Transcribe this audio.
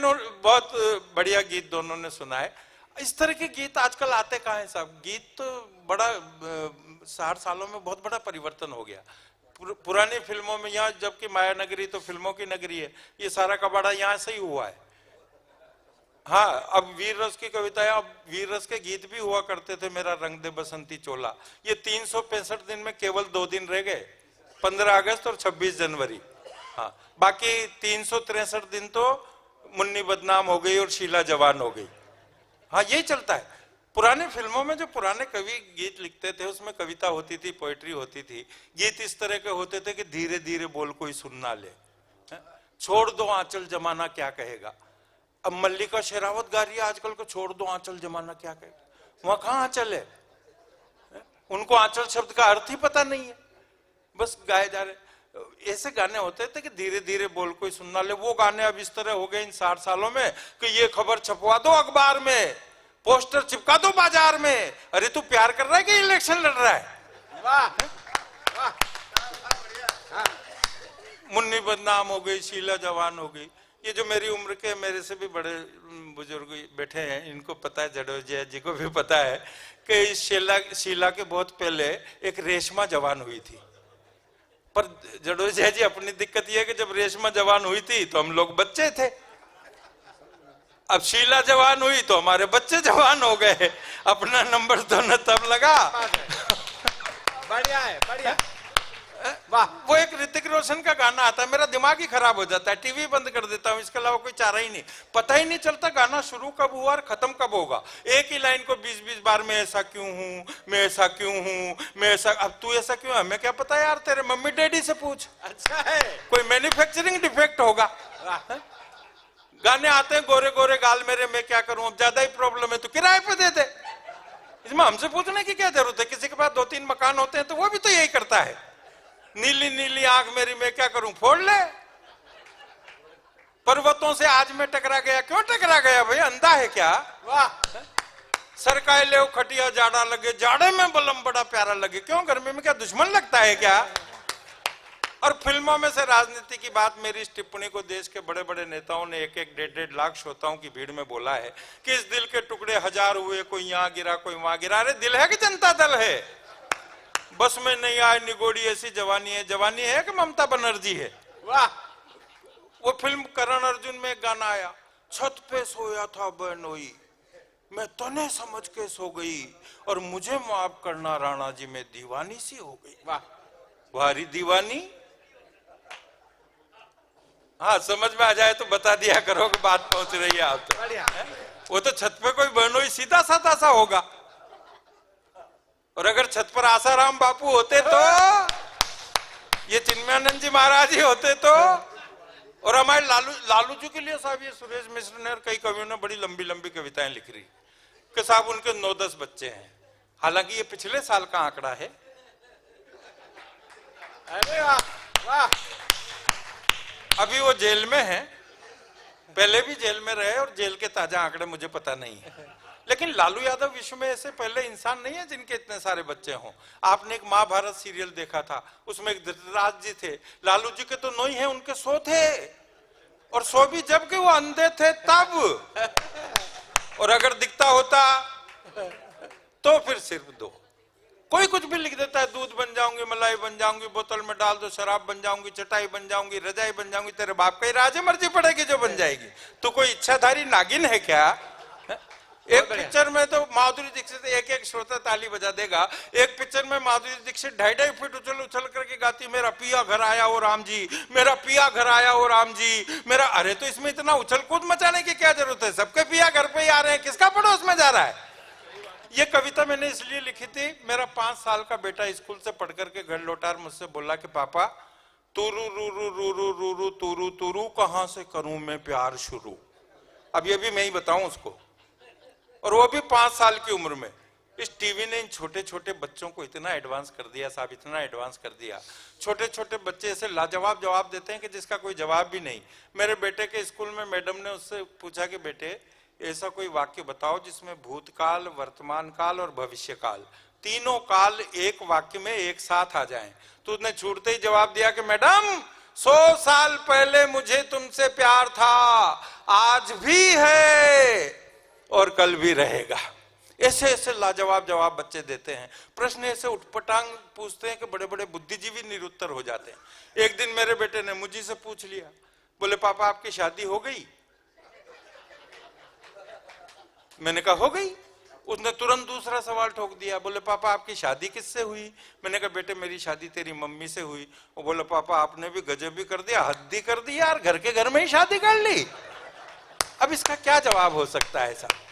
बहुत बढ़िया गीत दोनों ने सुनाए। इस तरह के गीत आजकल आते कहाँ हैं साहब? गीत तो बड़ा 60 सालों में बहुत बड़ा परिवर्तन हो गया। पुरानी फिल्मों में, यहाँ जबकि माया नगरी तो फिल्मों की नगरी है, ये सारा कबाड़ा यहाँ से ही हुआ है। हाँ, अब वीर रस की कविताएं, अब वीर रस के गीत भी हुआ करते थे, मेरा रंग दे बसंती चोला। ये 365 दिन में केवल 2 दिन रह गए, 15 अगस्त और 26 जनवरी। हाँ, बाकी 363 दिन तो मुन्नी बदनाम हो गई और शीला जवान हो गई। हाँ, यही चलता है। पुराने फिल्मों में जो पुराने कवि गीत लिखते थे उसमें कविता होती थी, पोएट्री होती थी। गीत इस तरह के होते थे कि धीरे धीरे बोल कोई सुन ना ले, छोड़ दो आंचल जमाना क्या कहेगा। अब मल्लिका शेरावत गा रही है आजकल को, छोड़ दो आंचल जमाना क्या कहेगा। वहां कहाँ आंचल है? उनको आंचल शब्द का अर्थ ही पता नहीं है, बस गाए जा रहे। ऐसे गाने होते थे कि धीरे धीरे बोल कोई सुनना ले। वो गाने अब इस तरह हो गए इन 60 सालों में कि ये खबर छपवा दो अखबार में, पोस्टर चिपका दो बाजार में। अरे तू प्यार कर रहा है कि इलेक्शन लड़ रहा है? वाह वाह, मुन्नी बदनाम हो गई, शीला जवान हो गई। ये जो मेरी उम्र के, मेरे से भी बड़े बुजुर्ग बैठे हैं, इनको पता है, जडेजा जी को भी पता है कि शीला के बहुत पहले एक रेशमा जवान हुई थी। पर जडेजा जी, अपनी दिक्कत यह है कि जब रेशमा जवान हुई थी तो हम लोग बच्चे थे, अब शीला जवान हुई तो हमारे बच्चे जवान हो गए। अपना नंबर तो न तब लगा। बढ़िया है, बढ़िया। वाह, वो एक ऋतिक रोशन का गाना आता है, मेरा दिमाग ही खराब हो जाता है, टीवी बंद कर देता हूँ, इसके अलावा कोई चारा ही नहीं। पता ही नहीं चलता गाना शुरू कब हुआ और खत्म कब होगा। एक ही लाइन को 20-20 बार, मैं ऐसा क्यों हूँ, मैं ऐसा क्यों हूँ, मैं ऐसा, अब तू ऐसा क्यों है, हमें क्या पता यार, तेरे मम्मी डैडी से पूछ। अच्छा है, कोई मैन्युफैक्चरिंग डिफेक्ट होगा। गाने आते हैं, गोरे गोरे गाल मेरे, मैं क्या करूं, अब ज्यादा ही प्रॉब्लम है तो किराए पे दे दे। इसमें हमसे पूछने की क्या जरूरत है? किसी के पास 2-3 मकान होते हैं तो वो भी तो यही करता है। नीली नीली आंख मेरी, मैं क्या करूं, फोड़ ले। पर्वतों से आज मैं टकरा गया, क्यों टकरा गया भाई, अंधा है क्या? वाह, सरकाए ले खटिया जाड़ा लगे, जाड़े में बलम बड़ा प्यारा लगे, क्यों गर्मी में क्या दुश्मन लगता है क्या? और फिल्मों में से राजनीति की बात, मेरी इस टिप्पणी को देश के बड़े बड़े नेताओं ने 1-1, 1.5 लाख श्रोताओं की भीड़ में बोला है कि इस दिल के टुकड़े 1000 हुए, कोई यहाँ गिरा कोई वहां गिरा। अरे दिल है कि जनता दल है? बस में नहीं आए निगोड़ी ऐसी जवानी है, जवानी है कि ममता बनर्जी है? वाह, वो फिल्म करण अर्जुन में एक गाना आया, छत पे सोया था बहनोई, मैं तने समझ के सो गई और मुझे माफ करना राणा जी, मैं दीवानी सी हो गई। वाह, भारी दीवानी। हाँ, समझ में आ जाए तो बता दिया करो कि बात पहुंच रही है आप तक। वो तो छत पे कोई बहनोई सीधा साधा सा होगा, और अगर छत पर आसाराम बापू होते तो, ये चिन्मयानंद जी महाराज ही होते तो, और हमारे लालू जी के लिए साहब, ये सुरेश मिश्र ने और कई कवियों ने बड़ी लंबी लंबी कविताएं लिख रही कि साहब उनके 9-10 बच्चे हैं। हालांकि ये पिछले साल का आंकड़ा है। अरे वाह वाह, अभी वो जेल में है, पहले भी जेल में रहे, और जेल के ताजा आंकड़े मुझे पता नहीं है। लेकिन लालू यादव विश्व में ऐसे पहले इंसान नहीं है जिनके इतने सारे बच्चे हों। आपने एक महाभारत सीरियल देखा था, उसमें एक धृतराज जी थे, लालू जी के तो 9 ही हैं, उनके 100 थे, और 100 भी जबकि वो अंधे थे तब। और अगर दिखता होता तो फिर सिर्फ 2। कोई कुछ भी लिख देता है, दूध बन जाऊंगी, मलाई बन जाऊंगी, बोतल में डाल दो शराब बन जाऊंगी, चटाई बन जाऊंगी, रजाई बन जाऊंगी, तेरे बाप का ही राज है, मर्जी पड़ेगी जो बन जाएगी। तो कोई इच्छाधारी नागिन है क्या? एक पिक्चर में तो माधुरी दीक्षित, एक श्रोता ताली बजा देगा, एक पिक्चर में माधुरी दीक्षित 2.5 फीट उछल उछल करके गाती, मेरा पिया घर आया ओ राम जी, मेरा पिया घर आया ओ राम जी, मेरा। अरे तो इसमें इतना उछल कूद मचाने की क्या जरूरत है? सबके पिया घर पे ही आ रहे हैं, किसका पड़ोस में जा रहा है? ये कविता मैंने इसलिए लिखी थी, मेरा 5 साल का बेटा स्कूल से पढ़ करके घर लौटा, मुझसे बोला कि पापा, तुरु रू रू रू रू रू रू तुरु तुरु कहां से करूं मैं प्यार शुरू। अब ये भी मैं ही बताऊं उसको, और वो भी 5 साल की उम्र में। इस टीवी ने इन छोटे छोटे बच्चों को इतना एडवांस कर दिया साहब, इतना एडवांस कर दिया। छोटे छोटे बच्चे ऐसे लाजवाब जवाब देते हैं कि जिसका कोई जवाब भी नहीं। मेरे बेटे के स्कूल में मैडम ने उससे पूछा कि बेटे, ऐसा कोई वाक्य बताओ जिसमें भूतकाल, वर्तमान काल और भविष्य काल, तीनों काल एक वाक्य में एक साथ आ जाएं। तो उसने छूटते ही जवाब दिया कि मैडम, 100 साल पहले मुझे तुमसे प्यार था, आज भी है और कल भी रहेगा। ऐसे ऐसे लाजवाब जवाब बच्चे देते हैं। प्रश्न ऐसे उठपटांग पूछते हैं कि बड़े बड़े बुद्धिजीवी निरुत्तर हो जाते हैं। एक दिन मेरे बेटे ने मुझे से पूछ लिया, बोले पापा आपकी शादी हो गई? मैंने कहा हो गई। उसने तुरंत दूसरा सवाल ठोक दिया, बोले पापा आपकी शादी किससे हुई? मैंने कहा बेटे मेरी शादी तेरी मम्मी से हुई। वो बोले पापा आपने भी गजब भी कर दिया, हद ही कर दी यार, घर के घर में ही शादी कर ली। अब इसका क्या जवाब हो सकता है साहब?